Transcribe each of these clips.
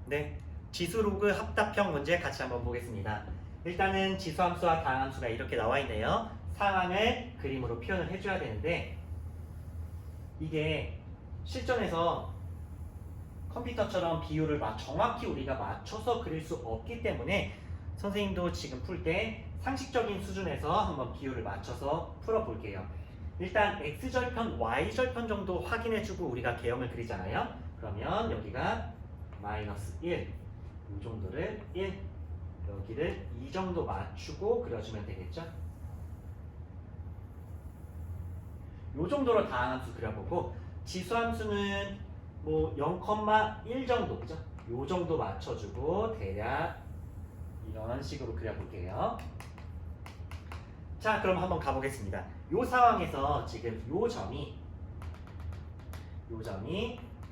네, 지수로그 합답형 문제 같이 한번 보겠습니다. 일단은 지수함수와 다항함수가 이렇게 나와 있네요. 상황을 그림으로 표현을 해줘야 되는데 이게 실전에서 컴퓨터처럼 비율을 정확히 우리가 맞춰서 그릴 수 없기 때문에 선생님도 지금 풀 때 상식적인 수준에서 한번 비율을 맞춰서 풀어볼게요. 일단 x절편, y절편 정도 확인해주고 우리가 개형을 그리잖아요. 그러면 여기가 마이너스 1, 이 정도를 1, 여기를 2 정도 맞추고 그려주면 되겠죠. 이 정도로 다항함수 그려보고 지수함수는 뭐 0,1 정도, 그죠? 요 정도 맞춰주고 대략 이런 식으로 그려볼게요. 자, 그럼 한번 가보겠습니다. 요 상황에서 지금 요 점이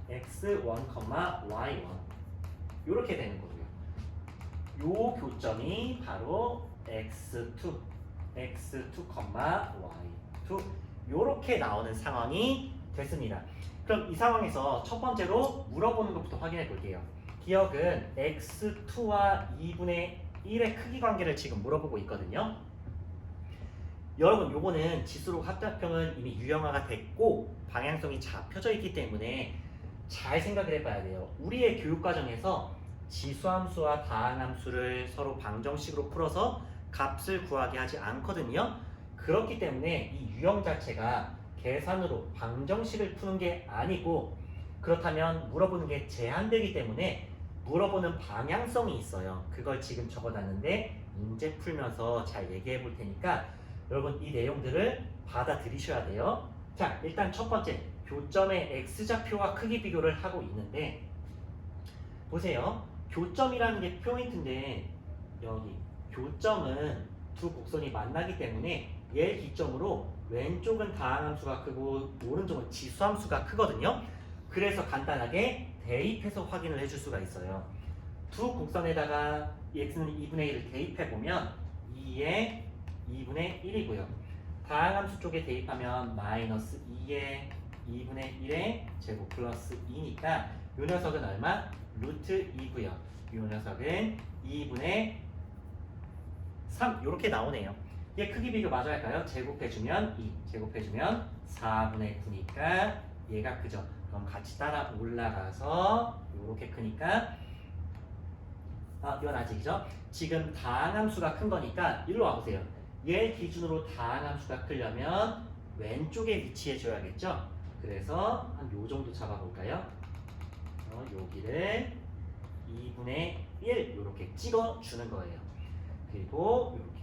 x1, y1 요렇게 되는 거고요. 요 교점이 바로 x2, y2 요렇게 나오는 상황이 됐습니다. 그럼 이 상황에서 첫 번째로 물어보는 것부터 확인해 볼게요. 기억은 x2와 2분의 1의 크기 관계를 지금 물어보고 있거든요. 여러분, 요거는 지수로 합답형은 이미 유형화가 됐고 방향성이 잡혀져 있기 때문에 잘 생각을 해봐야 돼요. 우리의 교육과정에서 지수함수와 다항함수를 서로 방정식으로 풀어서 값을 구하게 하지 않거든요. 그렇기 때문에 이 유형 자체가 계산으로 방정식을 푸는 게 아니고, 그렇다면 물어보는 게 제한되기 때문에 물어보는 방향성이 있어요. 그걸 지금 적어놨는데 문제 풀면서 잘 얘기해 볼 테니까 여러분 이 내용들을 받아들이셔야 돼요. 자, 일단 첫 번째, 교점의 x좌표와 크기 비교를 하고 있는데 보세요. 교점이라는 게 포인트인데 여기 교점은 두 곡선이 만나기 때문에 얘 기점으로 왼쪽은 다항함수가 크고 오른쪽은 지수함수가 크거든요. 그래서 간단하게 대입해서 확인을 해줄 수가 있어요. 두 곡선에다가 x는 2분의 1을 대입해보면 2에 2분의 1이고요. 다항함수 쪽에 대입하면 마이너스 2에 2분의 1의 제곱 플러스 2니까 이 녀석은 얼마? 루트 2고요. 이 녀석은 2분의 3 이렇게 나오네요. 얘 크기 비교 마저 할까요? 제곱해주면 2, 제곱해주면 4분의 9니까 얘가 크죠. 그럼 같이 따라 올라가서 이렇게 크니까 이건 아직이죠. 지금 다항함수가 큰 거니까 이리로 와보세요. 얘 기준으로 다항함수가 크려면 왼쪽에 위치해 줘야겠죠. 그래서 한 요 정도 잡아볼까요? 여기를 2분의 1 이렇게 찍어 주는 거예요. 그리고 이렇게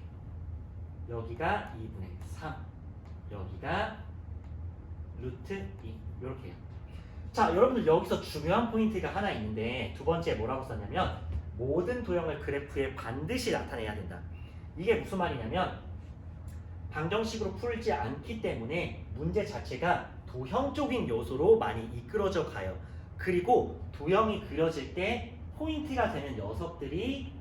여기가 2분의 3, 여기가 루트 2 이렇게요. 자, 여러분들 여기서 중요한 포인트가 하나 있는데 두 번째 뭐라고 썼냐면 모든 도형을 그래프에 반드시 나타내야 된다. 이게 무슨 말이냐면 방정식으로 풀지 않기 때문에 문제 자체가 도형적인 요소로 많이 이끌어져 가요. 그리고 도형이 그려질 때 포인트가 되는 녀석들이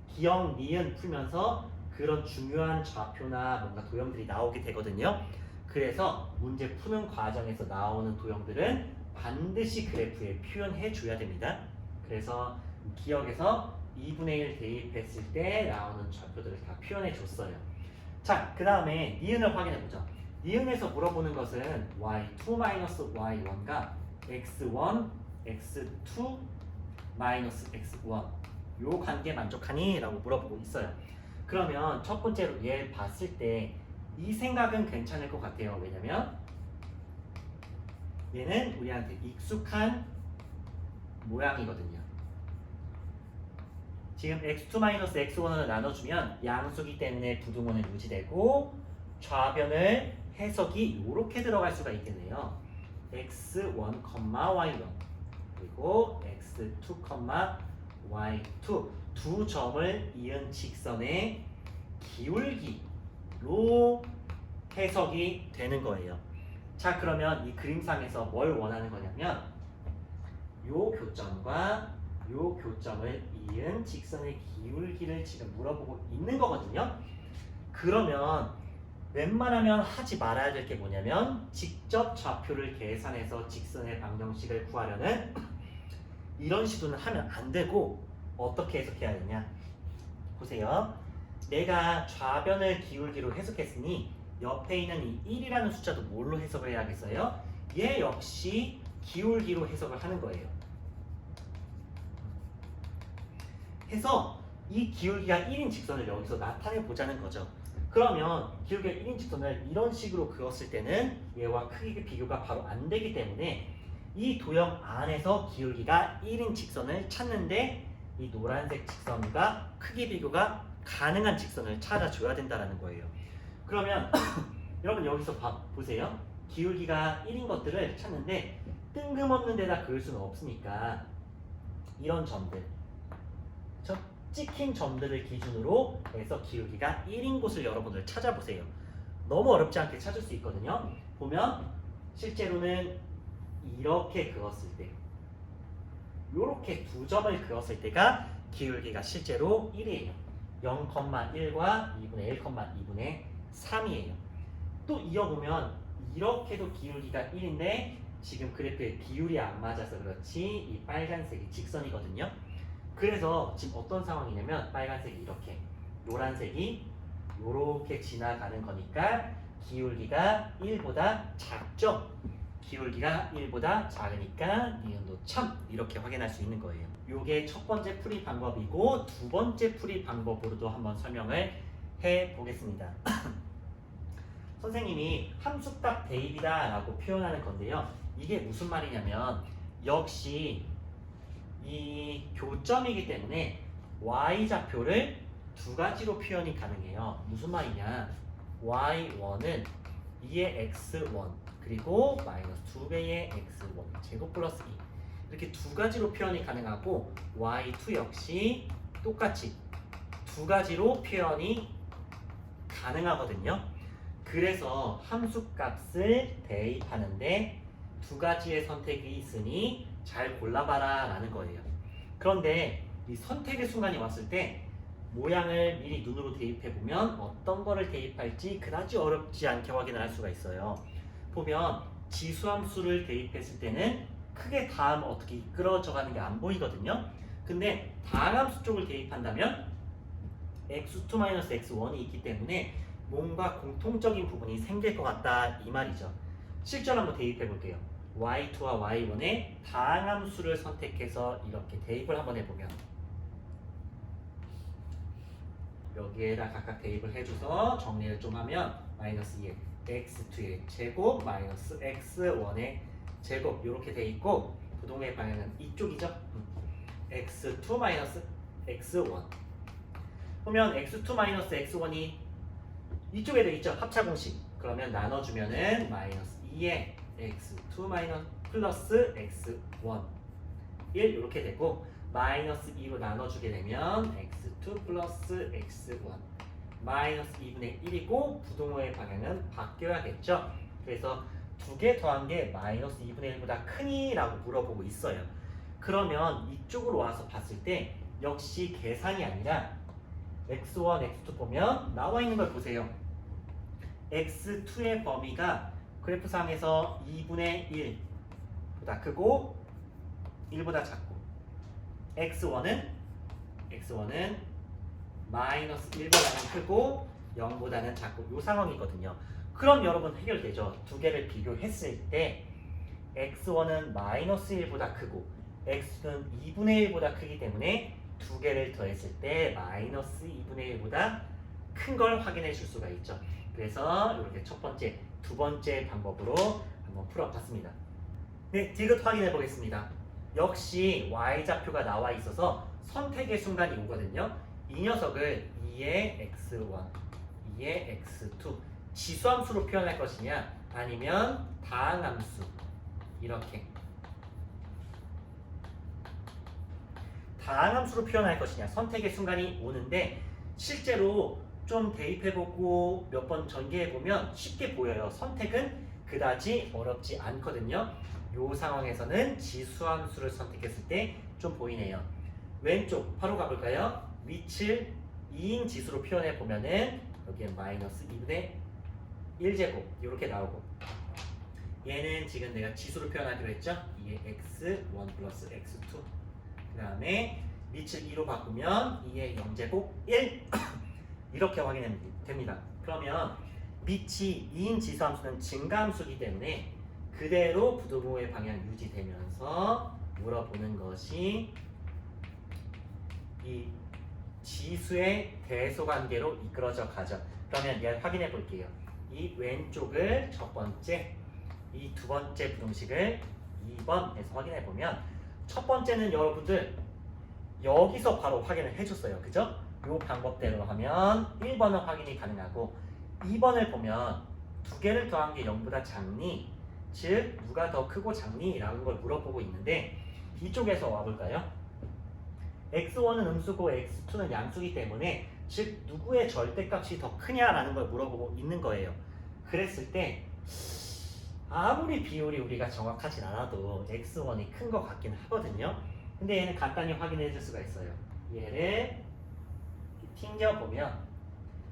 기억, 니은 풀면서 그런 중요한 좌표나 뭔가 도형들이 나오게 되거든요. 그래서 문제 푸는 과정에서 나오는 도형들은 반드시 그래프에 표현해 줘야 됩니다. 그래서 기억에서 2분의 1 대입했을 때 나오는 좌표들을 다 표현해 줬어요. 자, 그 다음에 니은을 확인해 보죠. 니은에서 물어보는 것은 y2-y1과 x1, x2, x1 요 관계 만족하니? 라고 물어보고 있어요. 그러면 첫 번째로 얘 봤을 때 이 생각은 괜찮을 것 같아요. 왜냐면 얘는 우리한테 익숙한 모양이거든요. 지금 x2-x1을 나눠주면 양수기 때문에 부등호는 유지되고 좌변을 해석이 이렇게 들어갈 수가 있겠네요. x1, y1 그리고 x2, y2 두 점을 이은 직선의 기울기로 해석이 되는 거예요. 자, 그러면 이 그림상에서 뭘 원하는 거냐면 요 교점과 요 교점을 이은 직선의 기울기를 지금 물어보고 있는 거거든요. 그러면 웬만하면 하지 말아야 될 게 뭐냐면 직접 좌표를 계산해서 직선의 방정식을 구하려는 이런 식으로는 하면 안 되고 어떻게 해석해야 되냐? 보세요. 내가 좌변을 기울기로 해석했으니 옆에 있는 이 1이라는 숫자도 뭘로 해석을 해야겠어요? 얘 역시 기울기로 해석을 하는 거예요. 해서 이 기울기가 1인 직선을 여기서 나타내 보자는 거죠. 그러면 기울기가 1인 직선을 이런 식으로 그었을 때는 얘와 크기 비교가 바로 안 되기 때문에 이 도형 안에서 기울기가 1인 직선을 찾는데 이 노란색 직선과 크기 비교가 가능한 직선을 찾아줘야 된다는 거예요. 그러면 여러분 여기서 보세요. 기울기가 1인 것들을 찾는데 뜬금없는 데다 그을 수는 없으니까 이런 점들, 찍힌 점들을 기준으로 해서 기울기가 1인 곳을 여러분들 찾아보세요. 너무 어렵지 않게 찾을 수 있거든요. 보면 실제로는 이렇게 그었을 때, 이렇게 두 점을 그었을 때가 기울기가 실제로 1이에요. 0,1과 2분의 1, 2분의 3이에요. 또 이어보면 이렇게도 기울기가 1인데 지금 그래프의 비율이 안 맞아서 그렇지 이 빨간색이 직선이거든요. 그래서 지금 어떤 상황이냐면 빨간색이 이렇게, 노란색이 이렇게 지나가는 거니까 기울기가 1보다 작죠? 기울기가 1보다 작으니까 니은도 참 이렇게 확인할 수 있는 거예요. 이게 첫 번째 풀이 방법이고 두 번째 풀이 방법으로도 한번 설명을 해 보겠습니다. 선생님이 함수값 대입이다 라고 표현하는 건데요. 이게 무슨 말이냐면 역시 이 교점이기 때문에 y좌표를 두 가지로 표현이 가능해요. 무슨 말이냐? y1은 2의 x1 그리고 마이너스 2배의 x1 제곱 플러스 2 이렇게 두 가지로 표현이 가능하고 y2 역시 똑같이 두 가지로 표현이 가능하거든요. 그래서 함수값을 대입하는데 두 가지의 선택이 있으니 잘 골라봐라 라는 거예요. 그런데 이 선택의 순간이 왔을 때 모양을 미리 눈으로 대입해보면 어떤 거를 대입할지 그다지 어렵지 않게 확인을 할 수가 있어요. 보면 지수함수를 대입했을 때는 크게 다음 어떻게 이끌어져 가는 게 안 보이거든요. 근데 다항함수 쪽을 대입한다면 x2-x1이 있기 때문에 뭔가 공통적인 부분이 생길 것 같다 이 말이죠. 실제로 한번 대입해 볼게요. y2와 y1의 다항함수를 선택해서 이렇게 대입을 한번 해보면 여기에다 각각 대입을 해줘서 정리를 좀 하면 마이너스 2의 x2의 제곱 마이너스 x1의 제곱 이렇게 돼 있고 부동의 방향은 이쪽이죠. x2 마이너스 x1 보면 x2 마이너스 x1이 이쪽에도 있죠. 합차 공식. 그러면 나눠주면은 마이너스 2의 x2 마이너스 플러스 x1 1 이렇게 되고 마이너스 2로 나눠주게 되면 x2 플러스 x1 마이너스 2분의 1이고 부동호의 방향은 바뀌어야겠죠. 그래서 두 개 더한 게 마이너스 2분의 1보다 크니? 라고 물어보고 있어요. 그러면 이쪽으로 와서 봤을 때 역시 계산이 아니라 x1, x2 보면 나와 있는 걸 보세요. x2의 범위가 그래프상에서 2분의 1보다 크고 1보다 작고 x1은 마이너스 1보다는 크고 0보다는 작고 이 상황이거든요. 그럼 여러분 해결되죠. 두 개를 비교했을 때 x1은 마이너스 1보다 크고 x는 2분의 1보다 크기 때문에 두 개를 더했을 때 마이너스 2분의 1보다 큰 걸 확인해 줄 수가 있죠. 그래서 이렇게 첫 번째, 두 번째 방법으로 한번 풀어봤습니다. 네, 디귿 확인해 보겠습니다. 역시 y좌표가 나와 있어서 선택의 순간이 오거든요. 이 녀석을 2의 x1, 2의 x2 지수함수로 표현할 것이냐 아니면 다항함수 이렇게 다항함수로 표현할 것이냐 선택의 순간이 오는데 실제로 좀 대입해보고 몇 번 전개해보면 쉽게 보여요. 선택은 그다지 어렵지 않거든요. 이 상황에서는 지수함수를 선택했을 때 좀 보이네요. 왼쪽 바로 가볼까요? 위치를 2인 지수로 표현해보면은 여기에 마이너스 2분의 1제곱 이렇게 나오고 얘는 지금 내가 지수로 표현하기로 했죠? 2의 x1 플러스 x2 그 다음에 밑을 2로 바꾸면 2의 0제곱 1 이렇게 확인하면 됩니다. 그러면 밑이 2인 지수함수는 증가함수이기 때문에 그대로 부등호의 방향 유지되면서 물어보는 것이 이 지수의 대소관계로 이끌어져 가죠. 그러면 얘를 확인해 볼게요. 이 왼쪽을 첫 번째, 이 두 번째 부등식을 2번에서 확인해 보면 첫 번째는 여러분들 여기서 바로 확인을 해줬어요. 그죠? 이 방법대로 하면 1번은 확인이 가능하고 2번을 보면 두 개를 더한 게 0보다 작니? 즉 누가 더 크고 작니? 라는 걸 물어보고 있는데 이쪽에서 와볼까요? x1은 음수고 x2는 양수이기 때문에 즉 누구의 절대값이 더 크냐라는 걸 물어보고 있는 거예요. 그랬을 때 아무리 비율이 우리가 정확하진 않아도 x1이 큰 것 같긴 하거든요. 근데 얘는 간단히 확인해 줄 수가 있어요. 얘를 튕겨보면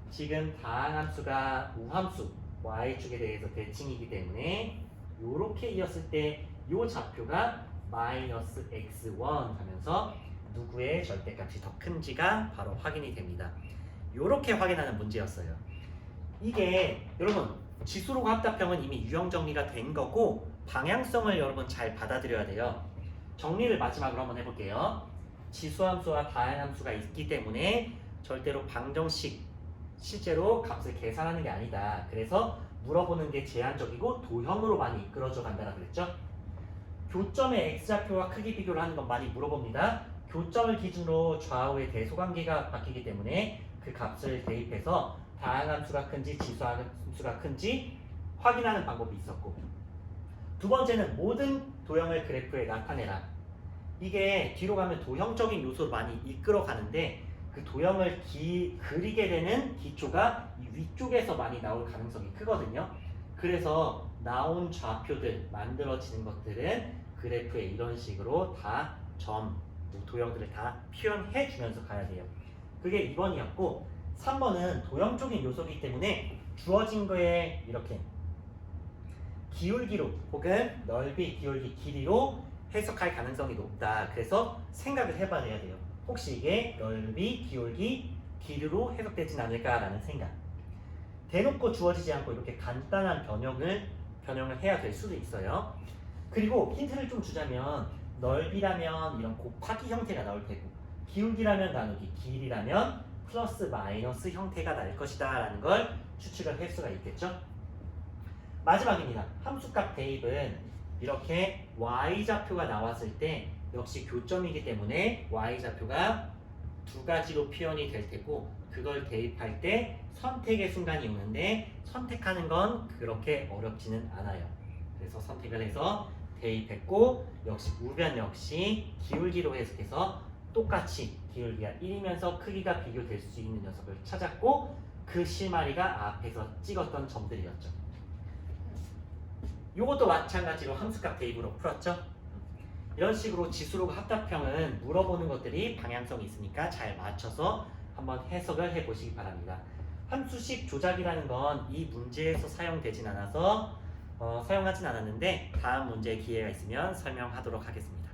지금 다항함수가 우함수 y축에 대해서 대칭이기 때문에 이렇게 이었을 때 이 좌표가 마이너스 x1 하면서 누구의 절대값이 더 큰지가 바로 확인이 됩니다. 이렇게 확인하는 문제였어요. 이게 여러분 지수로그 합답형은 이미 유형 정리가 된 거고 방향성을 여러분 잘 받아들여야 돼요. 정리를 마지막으로 한번 해볼게요. 지수함수와 다항함수가 있기 때문에 절대로 방정식 실제로 값을 계산하는 게 아니다. 그래서 물어보는 게 제한적이고 도형으로 많이 이끌어져 간다고 그랬죠. 교점의 x좌표와 크기 비교를 하는 건 많이 물어봅니다. 교점을 기준으로 좌우의 대소관계가 바뀌기 때문에 그 값을 대입해서 다항함수가 큰지 지수함수가 큰지 확인하는 방법이 있었고, 두 번째는 모든 도형을 그래프에 나타내라. 이게 뒤로 가면 도형적인 요소를 많이 이끌어 가는데 그 도형을 그리게 되는 기초가 이 위쪽에서 많이 나올 가능성이 크거든요. 그래서 나온 좌표들 만들어지는 것들은 그래프에 이런 식으로 다 도형들을 다 표현해 주면서 가야 돼요. 그게 2번이었고 3번은 도형적인 요소이기 때문에 주어진 거에 이렇게 기울기로 혹은 넓이, 기울기, 길이로 해석할 가능성이 높다. 그래서 생각을 해봐야 돼요. 혹시 이게 넓이, 기울기, 길이로 해석되진 않을까라는 생각. 대놓고 주어지지 않고 이렇게 간단한 변형을 해야 될 수도 있어요. 그리고 힌트를 좀 주자면 넓이라면 이런 곱하기 형태가 나올 테고 기울기라면 나누기, 길이라면 플러스 마이너스 형태가 날 것이다 라는 걸 추측을 할 수가 있겠죠. 마지막입니다. 함수값 대입은 이렇게 y좌표가 나왔을 때 역시 교점이기 때문에 y좌표가 두 가지로 표현이 될 테고 그걸 대입할 때 선택의 순간이 오는데 선택하는 건 그렇게 어렵지는 않아요. 그래서 선택을 해서 대입했고 역시 우변 역시 기울기로 해석해서 똑같이 기울기가 1이면서 크기가 비교될 수 있는 녀석을 찾았고 그 실마리가 앞에서 찍었던 점들이었죠. 이것도 마찬가지로 함수값 대입으로 풀었죠. 이런 식으로 지수로그 합답형은 물어보는 것들이 방향성이 있으니까 잘 맞춰서 한번 해석을 해보시기 바랍니다. 함수식 조작이라는 건 이 문제에서 사용되진 않아서 사용하진 않았는데 다음 문제 기회가 있으면 설명하도록 하겠습니다.